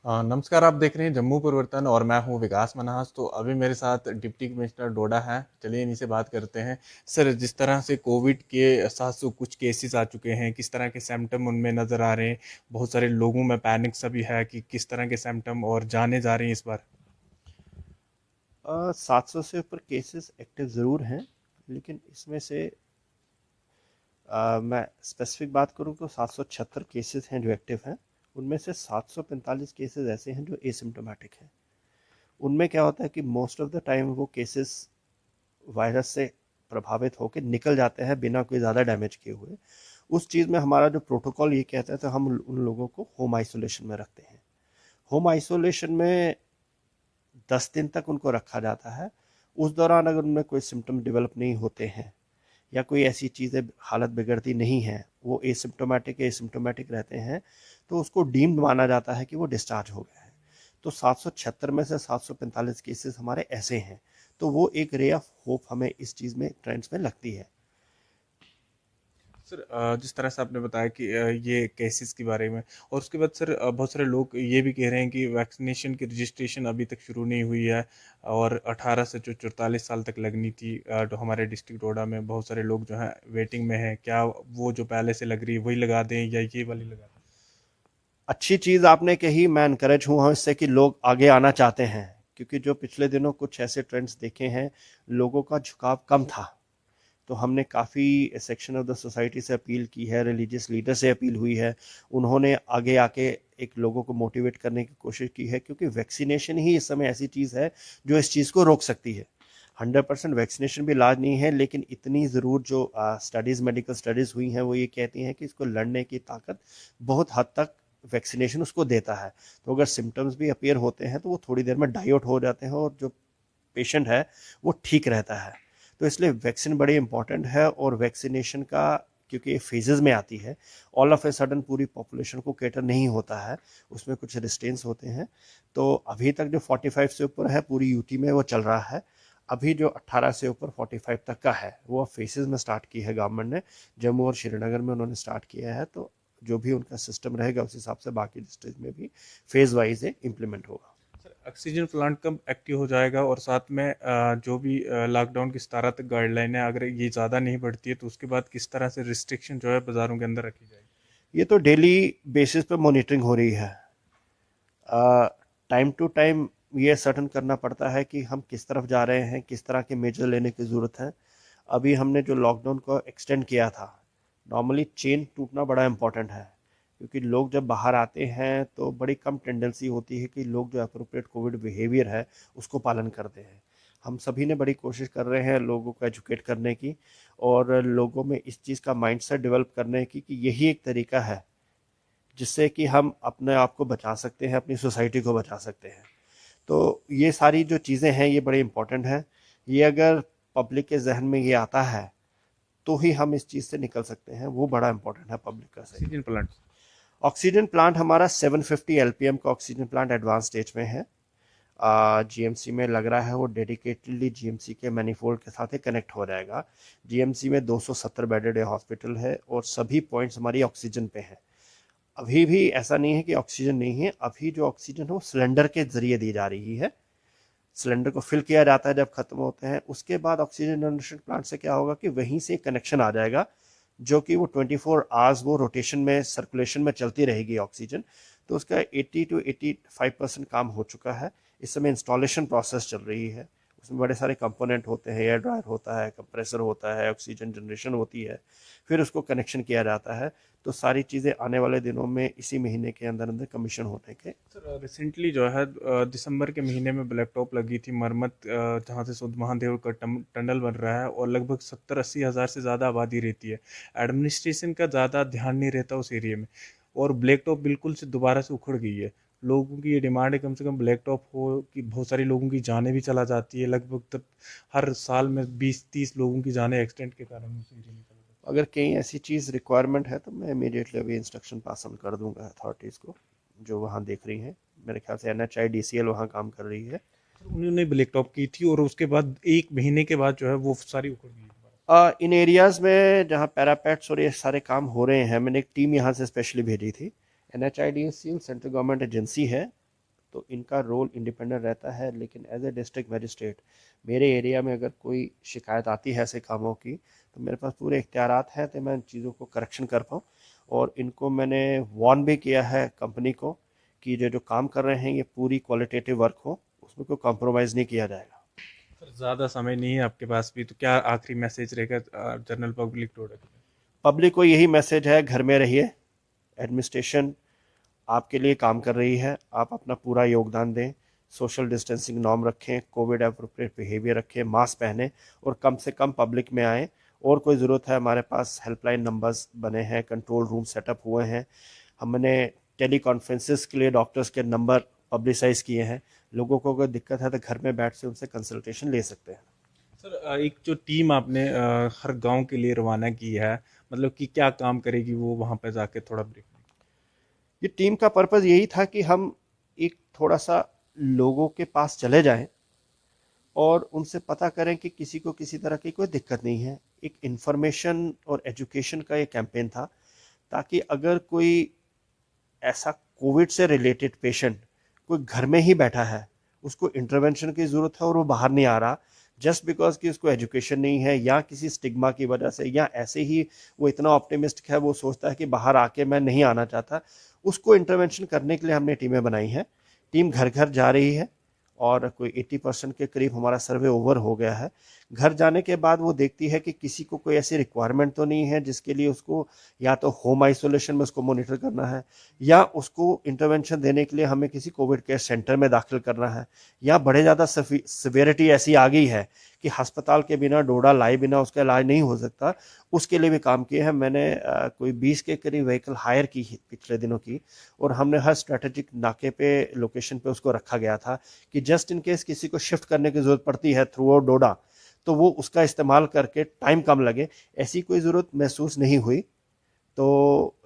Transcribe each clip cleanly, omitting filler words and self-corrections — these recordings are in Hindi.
नमस्कार। आप देख रहे हैं जम्मू परिवर्तन और मैं हूं विकास मनहास। तो अभी मेरे साथ डिप्टी कमिश्नर डोडा हैं। चलिए इन्हीं से बात करते हैं। सर, जिस तरह से कोविड के 700 कुछ केसेस आ चुके हैं, किस तरह के सिम्टम उनमें नज़र आ रहे हैं? बहुत सारे लोगों में पैनिक सा भी है कि किस तरह के सिम्टम और जाने जा रही हैं इस बार। 700 से ऊपर केसेस एक्टिव ज़रूर हैं, लेकिन इसमें से मैं स्पेसिफिक बात करूं तो 776 केसेस हैं जो एक्टिव हैं। उनमें से 745 केसेस ऐसे हैं जो एसिम्टोमेटिक हैं। उनमें क्या होता है कि मोस्ट ऑफ द टाइम वो केसेस वायरस से प्रभावित होकर निकल जाते हैं बिना कोई ज़्यादा डैमेज किए हुए। उस चीज़ में हमारा जो प्रोटोकॉल ये कहता है तो हम उन लोगों को होम आइसोलेशन में रखते हैं। होम आइसोलेशन में 10 दिन तक उनको रखा जाता है। उस दौरान अगर उनमें कोई सिम्टम डेवलप नहीं होते हैं या कोई ऐसी चीज़ें हालत बिगड़ती नहीं है, वो एसिम्टोमेटिक रहते हैं, तो उसको डीम्ड माना जाता है कि वो डिस्चार्ज हो गया है। तो 776 में से 745 केसेस हमारे ऐसे हैं। तो वो एक रे ऑफ होप हमें इस चीज़ में ट्रेंड्स में लगती है। सर, जिस तरह से आपने बताया कि ये केसेस के बारे में, और उसके बाद सर बहुत सारे लोग ये भी कह रहे हैं कि वैक्सीनेशन की रजिस्ट्रेशन अभी तक शुरू नहीं हुई है। और 18 से जो 44 साल तक लगनी थी, तो हमारे डिस्ट्रिक्ट डोडा में बहुत सारे लोग जो हैं वेटिंग में हैं। क्या वो जो पहले से लग रही है वही लगा दें या ये वाली लगा दें? अच्छी चीज़ आपने कही, मैं इनकरेज हूँ इससे कि लोग आगे आना चाहते हैं, क्योंकि जो पिछले दिनों कुछ ऐसे ट्रेंड्स देखे हैं, लोगों का झुकाव कम था। तो हमने काफ़ी सेक्शन ऑफ द सोसाइटी से अपील की है, रिलीजियस लीडर से अपील हुई है। उन्होंने आगे आके एक लोगों को मोटिवेट करने की कोशिश की है, क्योंकि वैक्सीनेशन ही इस समय ऐसी चीज़ है जो इस चीज़ को रोक सकती है। 100% वैक्सीनेशन भी इलाज नहीं है, लेकिन इतनी ज़रूर जो स्टडीज़, मेडिकल स्टडीज़ हुई हैं, वो ये कहती हैं कि इसको लड़ने की ताकत बहुत हद तक वैक्सीनेशन उसको देता है। तो अगर सिम्टम्स भी अपीयर होते हैं तो वो थोड़ी देर में डाई आउट हो जाते हैं और जो पेशेंट है वो ठीक रहता है। तो इसलिए वैक्सीन बड़ी इंपॉर्टेंट है, और वैक्सीनेशन का, क्योंकि ये फेजेस में आती है, ऑल ऑफ ए सडन पूरी पॉपुलेशन को कैटर नहीं होता है, उसमें कुछ रिस्ट्रेंट्स होते हैं। तो अभी तक जो 45 से ऊपर है पूरी यूटी में वो चल रहा है। अभी जो 18 से ऊपर 45 तक का है वो अब फेसेस में स्टार्ट की है गवर्नमेंट ने। जम्मू और श्रीनगर में उन्होंने स्टार्ट किया है, तो जो भी उनका सिस्टम रहेगा उस हिसाब से बाकी डिस्ट्रिक्ट में भी फेज वाइज इम्प्लीमेंट होगा। सर, ऑक्सीजन प्लांट कब एक्टिव हो जाएगा? और साथ में जो भी लॉकडाउन की 17 तक गाइडलाइन है, अगर ये ज़्यादा नहीं बढ़ती है तो उसके बाद किस तरह से रिस्ट्रिक्शन जो है बाज़ारों के अंदर रखी जाएगी? ये तो डेली बेसिस पे मॉनिटरिंग हो रही है। टाइम टू टाइम ये सर्टन करना पड़ता है कि हम किस तरफ जा रहे हैं, किस तरह के मेजर लेने की ज़रूरत है। अभी हमने जो लॉकडाउन को एक्सटेंड किया था, नॉर्मली चेन टूटना बड़ा इंपॉर्टेंट है, क्योंकि लोग जब बाहर आते हैं तो बड़ी कम टेंडेंसी होती है कि लोग जो अप्रोप्रिएट कोविड बिहेवियर है उसको पालन करते हैं। हम सभी ने बड़ी कोशिश कर रहे हैं लोगों को एजुकेट करने की, और लोगों में इस चीज़ का माइंडसेट डेवलप करने की कि यही एक तरीका है जिससे कि हम अपने आप को बचा सकते हैं, अपनी सोसाइटी को बचा सकते हैं। तो ये सारी जो चीज़ें हैं ये बड़ी इंपॉर्टेंट हैं। ये अगर पब्लिक के जहन में ये आता है तो ही हम इस चीज़ से निकल सकते हैं, वो बड़ा इंपॉर्टेंट है पब्लिक का सही। Oxygen plant. ऑक्सीजन प्लांट हमारा 750 एलपीएम का ऑक्सीजन प्लांट एडवांस स्टेज में है। जीएमसी में लग रहा है वो डेडिकेटेडली जीएमसी के मैनिफोल्ड के साथ ही कनेक्ट हो जाएगा। जीएमसी में 270 बेडेड हॉस्पिटल है और सभी पॉइंट्स हमारी ऑक्सीजन पे हैं। अभी भी ऐसा नहीं है कि ऑक्सीजन नहीं है, अभी जो ऑक्सीजन है वो सिलेंडर के जरिए दी जा रही है। सिलेंडर को फिल किया जाता है जब खत्म होते हैं, उसके बाद ऑक्सीजन जनरेशन प्लांट से क्या होगा कि वहीं से कनेक्शन आ जाएगा, जो कि वो 24 आवर्स वो रोटेशन में, सर्कुलेशन में चलती रहेगी ऑक्सीजन। तो उसका 80 to 85% काम हो चुका है। इस समय इंस्टॉलेशन प्रोसेस चल रही है। उसमें बड़े सारे कंपोनेंट होते हैं, एयर ड्रायर होता है, कंप्रेसर होता है, ऑक्सीजन जनरेशन होती है, फिर उसको कनेक्शन किया जाता है। तो सारी चीज़ें आने वाले दिनों में इसी महीने के अंदर अंदर कमीशन होने के। सर, रिसेंटली जो है दिसंबर के महीने में ब्लैक टॉप लगी थी मरमत, जहाँ से सुध महादेव का टनल बन रहा है, और लगभग 70-80 हज़ार से ज़्यादा आबादी रहती है। एडमिनिस्ट्रेशन का ज़्यादा ध्यान नहीं रहता उस एरिया में, और ब्लैक टॉप बिल्कुल से दोबारा से उखड़ गई है। लोगों की ये डिमांड है कम से कम ब्लैक टॉप हो, कि बहुत सारी लोगों की जानें भी चला जाती है लगभग। तब हर साल में 20-30 लोगों की जानें एक्सीडेंट के कारण उस एरिया में चला जाती अगर कहीं ऐसी चीज़ रिक्वायरमेंट है तो मैं इमीडिएटली अभी इंस्ट्रक्शन पास ऑन कर दूंगा अथॉरिटीज़ को जो वहाँ देख रही हैं। मेरे ख्याल से एनएचआई डीसीएल वहाँ काम कर रही है। है। उन्होंने ब्लैक टॉप की थी और उसके बाद 1 महीने के बाद जो है वो सारी उखड़ गई दोबारा। इन एरियाज़ में जहाँ पैरापेट्स और ये सारे काम हो रहे हैं, मैंने एक टीम यहाँ से स्पेशली भेजी थी। NHI DCL central government agency है, तो इनका रोल इंडिपेंडेंट रहता है। लेकिन एज ए डिस्ट्रिक्ट मजिस्ट्रेट मेरे एरिया में अगर कोई शिकायत आती है ऐसे कामों की, तो मेरे पास पूरे इख्तियारात हैं तो मैं इन चीज़ों को करेक्शन कर पाऊँ। और इनको मैंने वार्न भी किया है कंपनी को कि जो जो काम कर रहे हैं ये पूरी क्वालिटेटिव वर्क हो, उसमें कोई कॉम्प्रोमाइज़ नहीं किया जाएगा। सर ज़्यादा समय नहीं है आपके पास भी, तो क्या आखिरी मैसेज रहेगा जनरल पब्लिक प्रोडक्ट में? पब्लिक को यही मैसेज है, घर में रहिए, एडमिनिस्ट्रेशन आपके लिए काम कर रही है, आप अपना पूरा योगदान दें, सोशल डिस्टेंसिंग नॉर्म रखें, कोविड अप्रोप्रिएट बिहेवियर रखें, मास्क पहने और कम से कम पब्लिक में आएँ। और कोई ज़रूरत है, हमारे पास हेल्पलाइन नंबर्स बने हैं, कंट्रोल रूम सेटअप हुए हैं, हमने टेली कॉन्फ्रेंसेस के लिए डॉक्टर्स के नंबर पब्लिसाइज किए हैं। लोगों को अगर दिक्कत है तो घर में बैठ से उनसे कंसल्टेशन ले सकते हैं। सर एक जो टीम आपने हर गांव के लिए रवाना की है, मतलब कि क्या काम करेगी वो वहां पे जाके, थोड़ा ब्रीफ? ये टीम का पर्पज़ यही था कि हम एक थोड़ा सा लोगों के पास चले जाएं और उनसे पता करें कि किसी को किसी तरह की कोई दिक्कत नहीं है। एक इन्फॉर्मेशन और एजुकेशन का ये कैंपेन था, ताकि अगर कोई ऐसा कोविड से रिलेटेड पेशेंट कोई घर में ही बैठा है, उसको इंटरवेंशन की ज़रूरत है और वो बाहर नहीं आ रहा, जस्ट बिकॉज कि उसको एजुकेशन नहीं है या किसी स्टिग्मा की वजह से या ऐसे ही वो इतना ऑप्टिमिस्टिक है, वो सोचता है कि बाहर आके मैं नहीं आना चाहता, उसको इंटरवेंशन करने के लिए हमने टीमें बनाई हैं। टीम घर घर जा रही है और कोई 80% के करीब हमारा सर्वे ओवर हो गया है। घर जाने के बाद वो देखती है कि किसी को कोई ऐसी रिक्वायरमेंट तो नहीं है जिसके लिए उसको या तो होम आइसोलेशन में उसको मॉनिटर करना है, या उसको इंटरवेंशन देने के लिए हमें किसी कोविड केयर सेंटर में दाखिल करना है, या बड़े ज़्यादा सिवियरिटी ऐसी आ गई है कि अस्पताल के बिना, डोडा लाए बिना उसका इलाज नहीं हो सकता, उसके लिए भी काम किए हैं। मैंने कोई 20 के करीब व्हीकल हायर की पिछले दिनों की, और हमने हर स्ट्रेटेजिक नाके पे, लोकेशन पे उसको रखा गया था कि जस्ट इन केस किसी को शिफ्ट करने की ज़रूरत पड़ती है थ्रू आउट डोडा, तो वो उसका इस्तेमाल करके टाइम कम लगे। ऐसी कोई ज़रूरत महसूस नहीं हुई। तो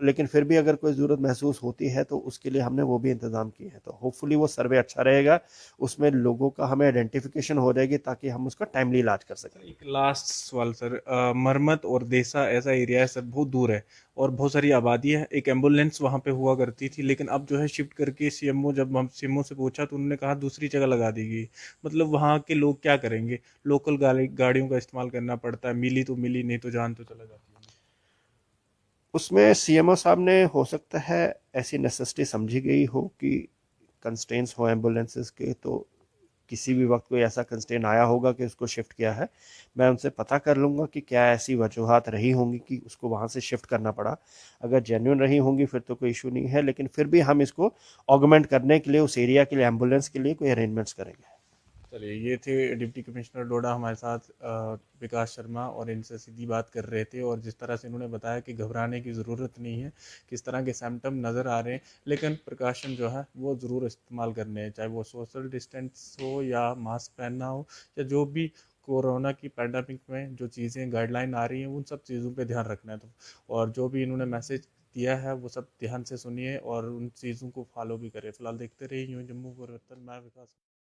लेकिन फिर भी अगर कोई ज़रूरत महसूस होती है तो उसके लिए हमने वो भी इंतज़ाम किए हैं। तो होपफुली वो सर्वे अच्छा रहेगा, उसमें लोगों का हमें आइडेंटिफिकेशन हो जाएगी ताकि हम उसका टाइमली इलाज कर सकें। एक लास्ट सवाल सर, मरमत और देसा ऐसा एरिया है सर, बहुत दूर है और बहुत सारी आबादी है। एक एम्बुलेंस वहाँ पे हुआ करती थी, लेकिन अब जो है शिफ्ट करके सीएमओ, जब हम सीएमओ से पूछा तो उन्होंने कहा दूसरी जगह लगा दी गई। मतलब वहाँ के लोग क्या करेंगे? लोकल गाड़ियों का इस्तेमाल करना पड़ता है, मिली तो मिली, नहीं तो जान तो चला जाती है। उसमें सीएमओ साहब ने, हो सकता है ऐसी नेसेसिटी समझी गई हो कि कंस्ट्रेंट्स हो एम्बुलेंसेस के, तो किसी भी वक्त कोई ऐसा कंस्ट्रेंट आया होगा कि उसको शिफ्ट किया है। मैं उनसे पता कर लूँगा कि क्या ऐसी वजूहत रही होंगी कि उसको वहाँ से शिफ्ट करना पड़ा। अगर जेन्युइन रही होंगी फिर तो कोई इशू नहीं है, लेकिन फिर भी हम इसको ऑगमेंट करने के लिए उस एरिया के लिए एम्बुलेंस के लिए कोई अरेंजमेंट्स करेंगे। चलिए, ये थे डिप्टी कमिश्नर डोडा हमारे साथ, विकास शर्मा, और इनसे सीधी बात कर रहे थे। और जिस तरह से इन्होंने बताया कि घबराने की ज़रूरत नहीं है, किस तरह के सिम्टम नज़र आ रहे हैं, लेकिन प्रिकॉशन जो है वो ज़रूर इस्तेमाल करने हैं, चाहे वो सोशल डिस्टेंस हो या मास्क पहनना हो, या जो भी कोरोना की पैंडमिक में जो चीज़ें गाइडलाइन आ रही हैं उन सब चीज़ों पे ध्यान रखना है। तो और जो भी इन्होंने मैसेज दिया है वो सब ध्यान से सुनिए और उन चीज़ों को फॉलो भी करें। फिलहाल देखते रहिए यूँ जम्मू परिवर्तन, मैं विकास।